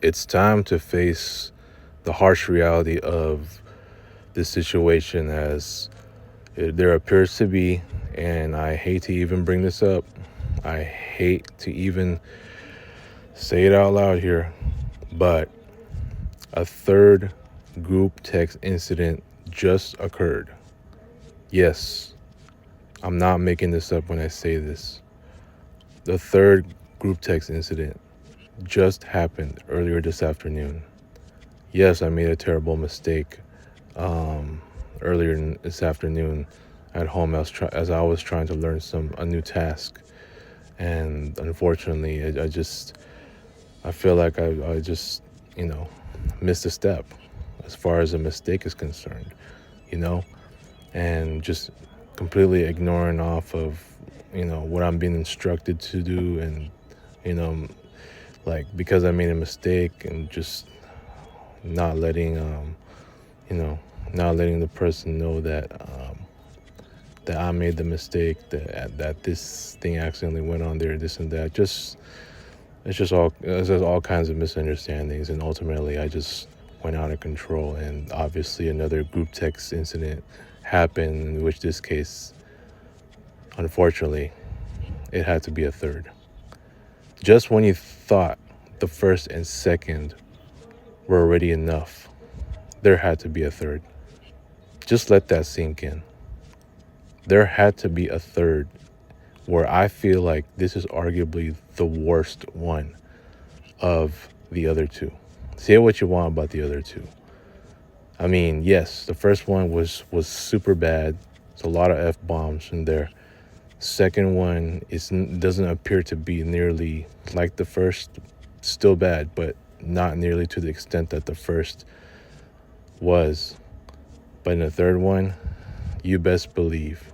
It's time to face the harsh reality of this situation as there appears to be, and I hate to even bring this up. I hate to even say it out loud here, but a third group text incident just occurred. Yes, I'm not making this up when I say this. The third group text incident just happened earlier this afternoon. Yes, I made a terrible mistake earlier this afternoon at home as I was trying to learn a new task, and unfortunately, I feel like I just missed a step as far as a mistake is concerned, you know, and just completely ignoring off of what I'm being instructed to do, and you know like because I made a mistake and just not letting you know not letting the person know that I made the mistake, that this thing accidentally went on there, this and that. It's just all kinds of misunderstandings, and ultimately I just went out of control. And obviously another group text incident happened, in which this case, unfortunately, it had to be a third. Just when you thought the first and second were already enough, there had to be a third. Just let that sink in. There had to be a third, where I feel like this is arguably the worst one of the other two. Say what you want about the other two. I mean, yes, the first one was super bad. There's a lot of F-bombs in there. Second one doesn't appear to be nearly like the first. Still bad, but not nearly to the extent that the first was. But in the third one, you best believe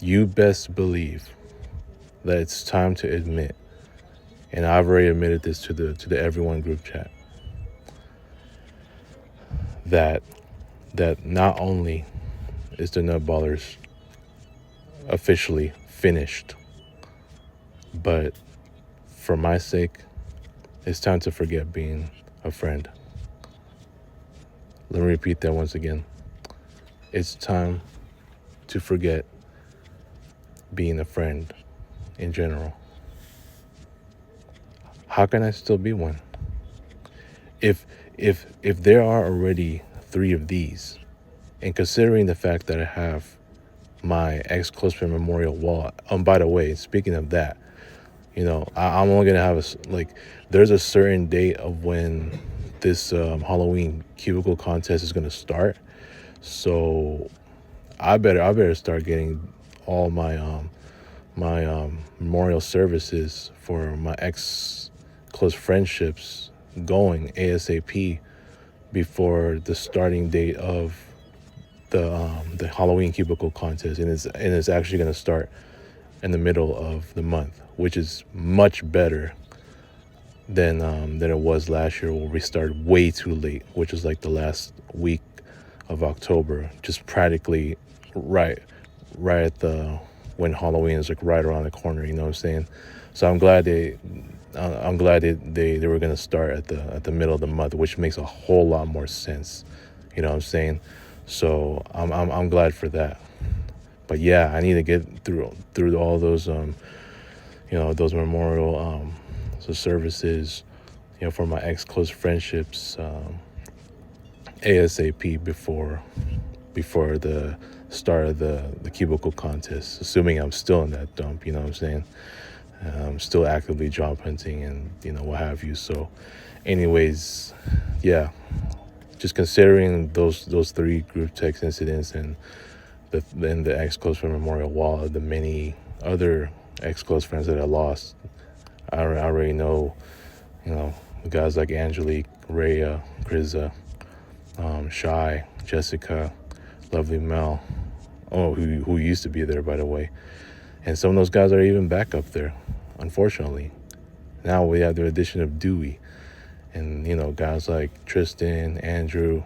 that it's time to admit, and I've already admitted this to the everyone group chat, that not only is the Nutballers officially finished, but for my sake, it's time to forget being a friend. Let me repeat that once again. It's time to forget being a friend in general. How can I still be one? If there are already 3 of these, and considering the fact that I have my ex-close friend memorial wall, by the way, speaking of that, I'm only gonna have there's a certain date of when this Halloween cubicle contest is gonna start, so I better start getting all my memorial services for my ex close friendships going ASAP before the starting date of the Halloween cubicle contest, and it's actually gonna start in the middle of the month, which is much better than it was last year, where we started way too late, which is like the last week of October, just practically right at the when Halloween is like right around the corner. You know what I'm saying? So I'm glad they were gonna start at the middle of the month, which makes a whole lot more sense. You know what I'm saying? So I'm glad for that. But yeah, I need to get through all those those memorial services, for my ex close friendships, ASAP before the start of the cubicle contest, assuming I'm still in that dump. You know what I'm saying? I'm still actively job hunting and what have you. So anyways, yeah, just considering those 3 group text incidents, and the ex close friend memorial wall, the many other ex close friends that I lost, I already know, guys like Angelique, Rhea, Grizza, Shy, Jessica, Lovely Mel, who used to be there, by the way. And some of those guys are even back up there, unfortunately. Now we have the addition of Dewey, and guys like Tristan, Andrew,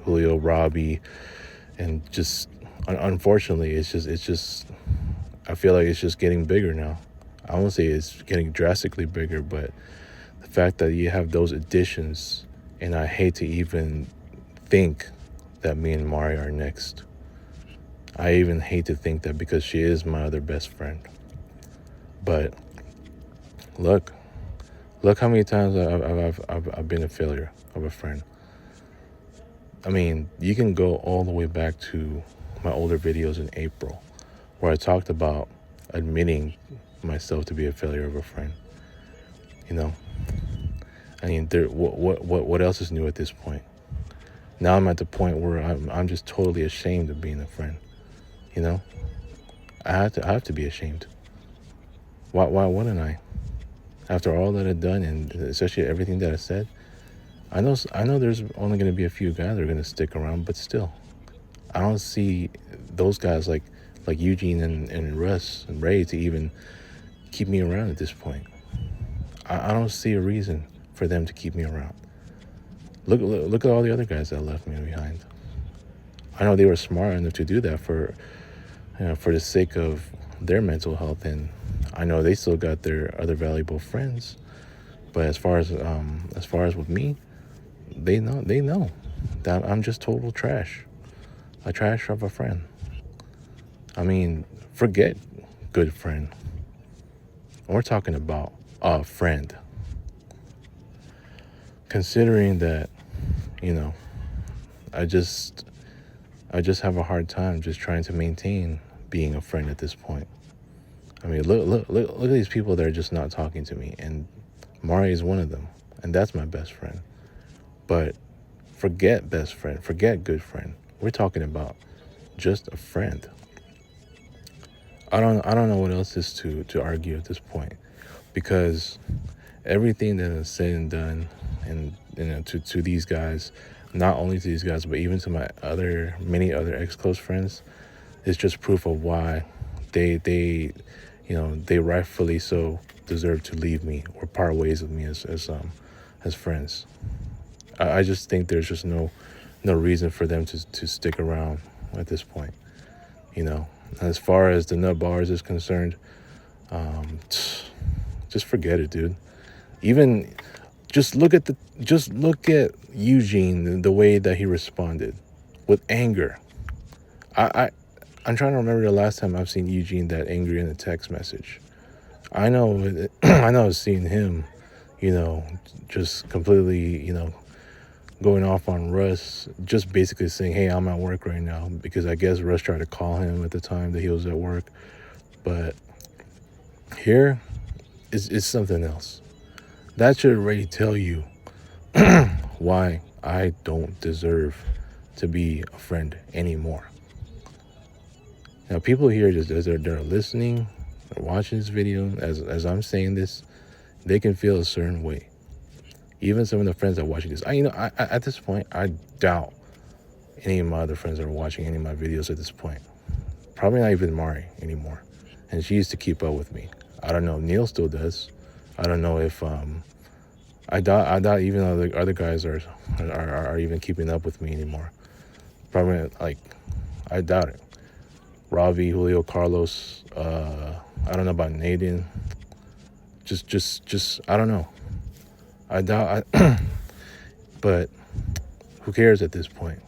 Julio, Robbie, And just unfortunately, it's just I feel like it's just getting bigger now. I won't say it's getting drastically bigger, but the fact that you have those additions, and I hate to even think that me and Mari are next. I even hate to think that, because she is my other best friend. But look, look how many times I've been a failure of a friend. I mean, you can go all the way back to my older videos in April, where I talked about admitting myself to be a failure of a friend. You know, I mean, what else is new at this point? Now I'm at the point where I'm just totally ashamed of being a friend. You know, I have to be ashamed. Why wouldn't I? After all that I've done, and especially everything that I said, I know there's only going to be a few guys that are going to stick around, but still, I don't see those guys like Eugene and Russ and Ray to even keep me around at this point. I don't see a reason for them to keep me around. Look at all the other guys that left me behind. I know they were smart enough to do that for the sake of their mental health, and I know they still got their other valuable friends. But as far as with me, they know that I'm just total trash, a trash of a friend. I mean, forget good friend. We're talking about a friend. Considering that, you know, I just have a hard time just trying to maintain being a friend at this point. I mean, look at these people that are just not talking to me, and Mari is one of them, and that's my best friend. But forget best friend, forget good friend. We're talking about just a friend. I don't know what else is to argue at this point, because everything that is said and done, and to these guys, not only to these guys, but even to my many other ex-close friends, is just proof of why they they rightfully so deserve to leave me or part ways with me as friends. I just think there's just no reason for them to stick around at this point. You know, as far as the nut bars is concerned, just forget it, dude. Even just look at Eugene, the way that he responded with anger. I'm trying to remember the last time I've seen Eugene that angry in a text message. I know I know I've seen him, just completely, going off on Russ, just basically saying, "Hey, I'm at work right now," because I guess Russ tried to call him at the time that he was at work. But here is something else. That should already tell you why I don't deserve to be a friend anymore. Now, people here, just as they're listening or watching this video, as I'm saying this, they can feel a certain way. Even some of the friends that are watching this, I at this point, I doubt any of my other friends are watching any of my videos at this point. Probably not even Mari anymore. And she used to keep up with me. I don't know. Neil still does. I don't know if I doubt even other guys are even keeping up with me anymore. Probably, like, I doubt it. Ravi, Julio, Carlos, I don't know about Nathan. Just I don't know. I doubt but who cares at this point?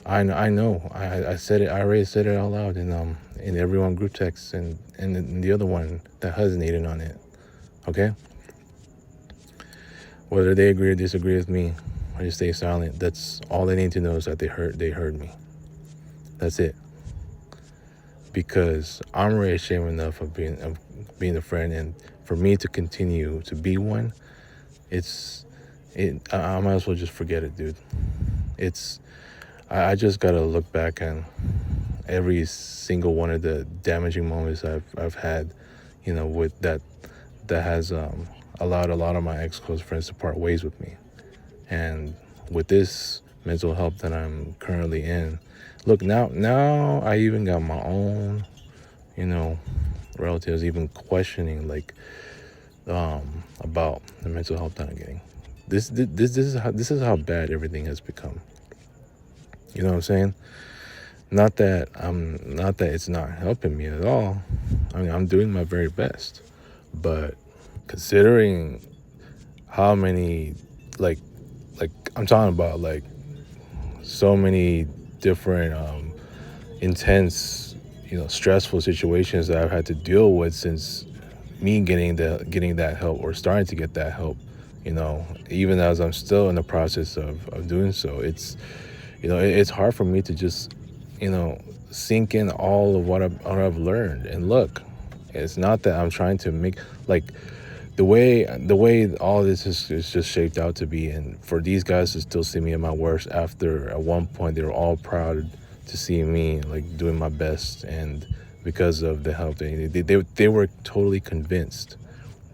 I know. I said it. I already said it out loud in everyone group text and the other one that has Nathan on it. Okay. Whether they agree or disagree with me, or just stay silent, that's all they need to know, is that they heard me. That's it. Because I'm already ashamed enough of being a friend, and for me to continue to be one, I might as well just forget it, dude. I just gotta look back on every single one of the damaging moments I've had, with that has allowed a lot of my ex-close friends to part ways with me. And with this mental health that I'm currently in, look, now I even got my own, relatives even questioning, like, about the mental health that I'm getting. This is how bad everything has become. You know what I'm saying? Not that it's not helping me at all. I mean, I'm doing my very best. But considering how many, like like I'm talking about, like, so many different intense, stressful situations that I've had to deal with since me getting that help, or starting to get that help, even as I'm still in the process of doing so. It's hard for me to just, you know sink in all of what I've learned. And look, it's not that I'm trying to make, like, the way all this is just shaped out to be, and for these guys to still see me at my worst, after at one point they were all proud to see me, like, doing my best. And because of the help they were totally convinced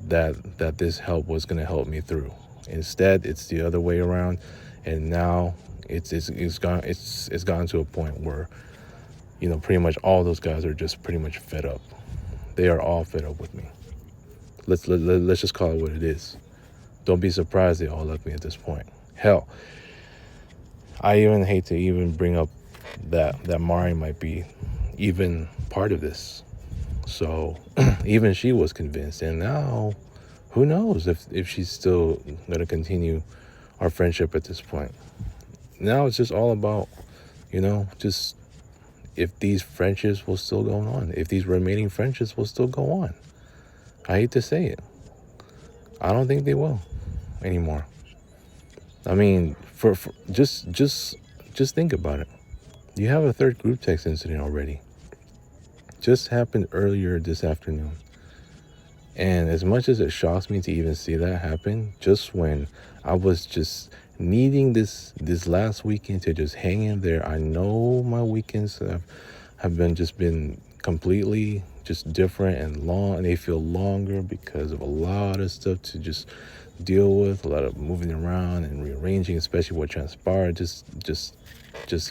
that this help was going to help me through. Instead, it's the other way around. And now it's gotten to a point where, pretty much all those guys are just pretty much fed up. They are all fed up with me. Let's just call it what it is. Don't be surprised they all left me at this point. Hell, I even hate to even bring up that Mari might be even part of this. So even she was convinced, and now who knows if she's still gonna continue our friendship at this point. Now it's just all about, just if these friendships will still go on, if these remaining friendships will still go on. I hate to say it. I don't think they will anymore. I mean, for just think about it. You have a third group text incident already. Just happened earlier this afternoon. And as much as it shocks me to even see that happen, just when I was just needing this last weekend to just hang in there. I know my weekends have been completely just different and long, and they feel longer because of a lot of stuff to just deal with, a lot of moving around and rearranging, especially what transpired just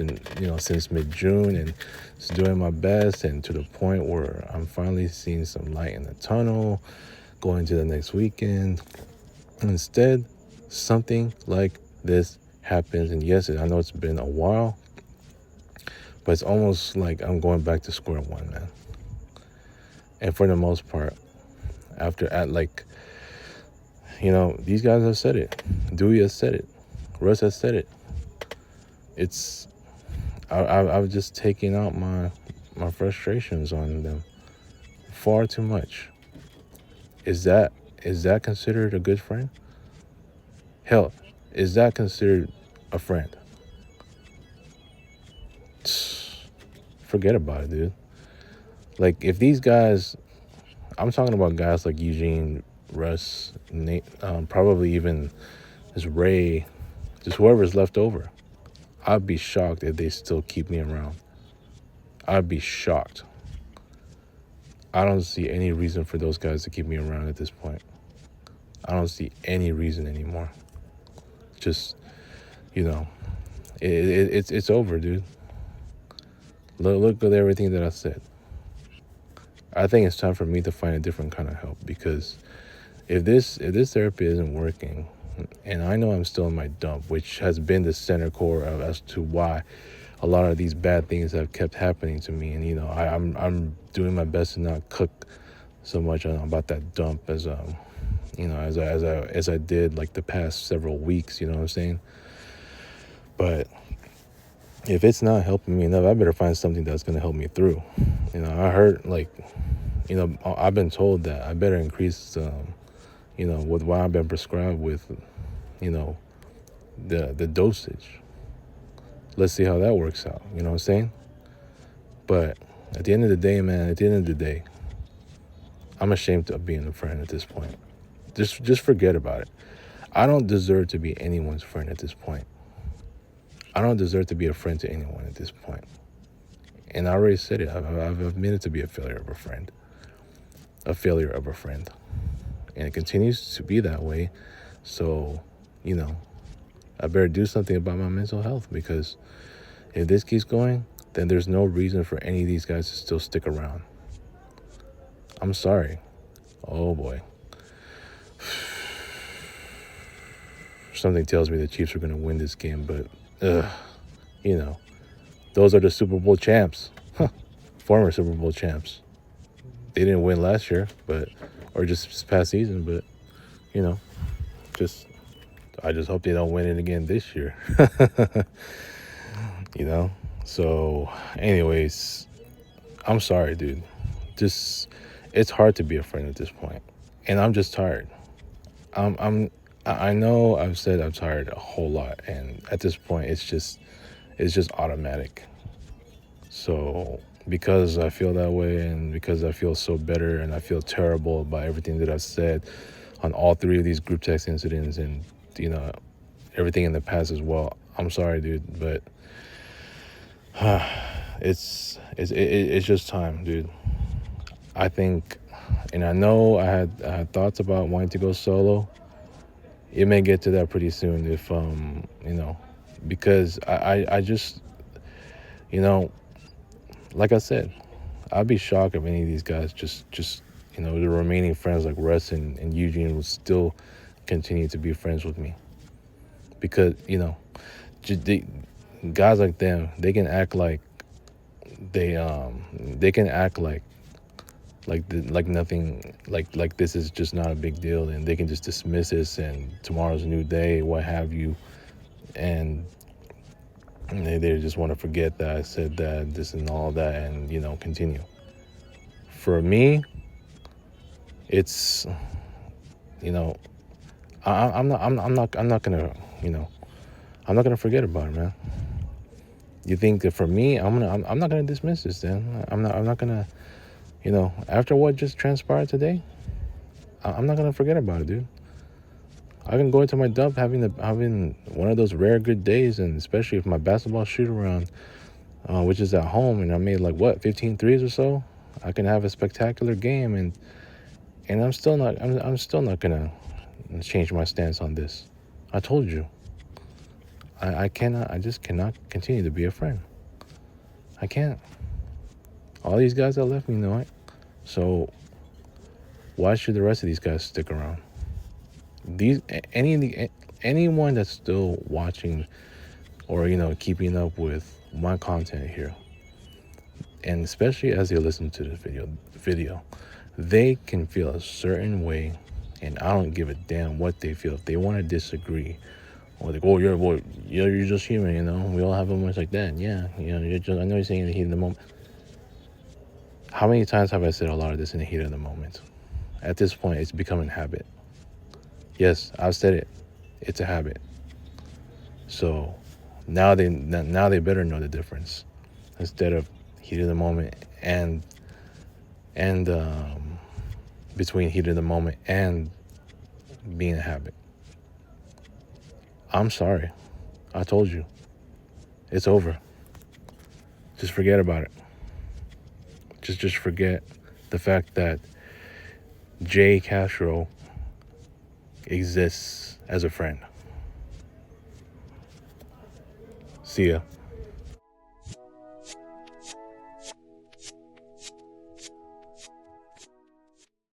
in, since mid-June, and just doing my best, and to the point where I'm finally seeing some light in the tunnel going to the next weekend. Instead, something like this happens. And yes, I know it's been a while, but it's almost like I'm going back to square one, man. And for the most part, these guys have said it. Dewey has said it. Russ has said it. I've just taken out my frustrations on them far too much. Is that considered a good friend? Hell, is that considered a friend? Forget about it, dude. Like, if these guys, I'm talking about guys like Eugene, Russ, Nate, probably even this Ray, just whoever's left over. I'd be shocked if they still keep me around. I'd be shocked. I don't see any reason for those guys to keep me around at this point. I don't see any reason anymore. Just, it's over, dude. Look at everything that I said. I think it's time for me to find a different kind of help, because if this therapy isn't working, and I know I'm still in my dump, which has been the center core of as to why a lot of these bad things have kept happening to me, and I'm doing my best to not cook so much about that dump as I did, like, the past several weeks. You know what I'm saying? But if it's not helping me enough, I better find something that's going to help me through. I heard, like, I've been told that I better increase, with what I've been prescribed with, the dosage. Let's see how that works out. You know what I'm saying? But at the end of the day, man, I'm ashamed of being a friend at this point. Just forget about it. I don't deserve to be anyone's friend at this point. I don't deserve to be a friend to anyone at this point. And I already said it. I've admitted to be a failure of a friend. A failure of a friend. And it continues to be that way. So, I better do something about my mental health, because if this keeps going, then there's no reason for any of these guys to still stick around. I'm sorry. Oh, boy. Something tells me the Chiefs are going to win this game, but, Those are the Super Bowl champs, former Super Bowl champs. They didn't win last year, but or just this past season, but you know, just I just hope they don't win it again this year. you know. So, anyways, I'm sorry, dude. Just it's hard to be a friend at this point, and I'm just tired. I know I've said I'm tired a whole lot, and at this point, it's just automatic. So because I feel that way, and because I feel so bitter, and I feel terrible about everything that I've said on all three of these group text incidents, and you know everything in the past as well. I'm sorry, dude, but it's just time, dude. I think, and I know I had thoughts about wanting to go solo. It may get to that pretty soon if because I just you know like I said, I'd be shocked if any of these guys just the remaining friends like Russ and Eugene would still continue to be friends with me because just guys like them, they can act like they can act like nothing, like this is just not a big deal, and they can just dismiss this and tomorrow's a new day, what have you, and they just want to forget that I said that, this and all that, and continue. For me, it's you know I'm not gonna I'm not gonna forget about it, man. You think that for me, I'm not gonna dismiss this, then I'm not gonna after what just transpired today, I'm not gonna forget about it, dude. I can go into my dub having one of those rare good days, and especially if my basketball shoot around, which is at home, and I made like what 15 threes or so, I can have a spectacular game, and I'm still not gonna change my stance on this. I told you, I just cannot continue to be a friend. I can't. All these guys that left me know it. So why should the rest of these guys stick around? Anyone that's still watching or keeping up with my content here, and especially as they listen to this video, they can feel a certain way, and I don't give a damn what they feel. If they want to disagree, or like, oh, you're just human, we all have moments like that. Yeah, I know you're saying in the heat of the moment. How many times have I said a lot of this in the heat of the moment? At this point, it's becoming habit. Yes, I've said it. It's a habit. So now they better know the difference. Instead of heat of the moment and between heat of the moment and being a habit. I'm sorry. I told you. It's over. Just forget about it. Just forget the fact that Jay Castro exists as a friend. See ya.